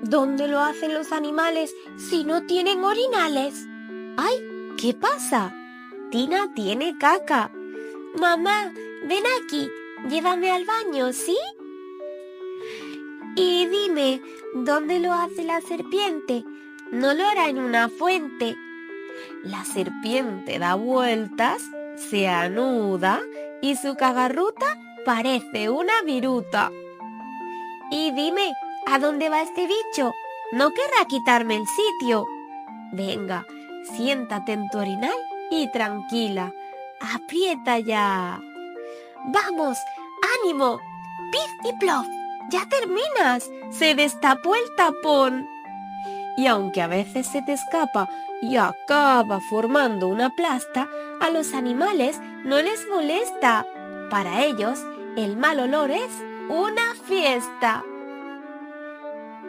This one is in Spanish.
¿Dónde lo hacen los animales si no tienen orinales? ¡Ay! ¿Qué pasa? Tina tiene caca. Mamá, ven aquí, llévame al baño, ¿sí? Y dime, ¿dónde lo hace la serpiente? No lo hará en una fuente. La serpiente da vueltas, se anuda y su cagarruta parece una viruta. Y dime, ¿a dónde va este bicho? No querrá quitarme el sitio. Venga, siéntate en tu orinal y tranquila. Aprieta ya. ¡Vamos! ¡Ánimo! ¡Pif y plof! ¡Ya terminas! ¡Se destapó el tapón! Y aunque a veces se te escapa y acaba formando una plasta, a los animales no les molesta. Para ellos, el mal olor es una fiesta.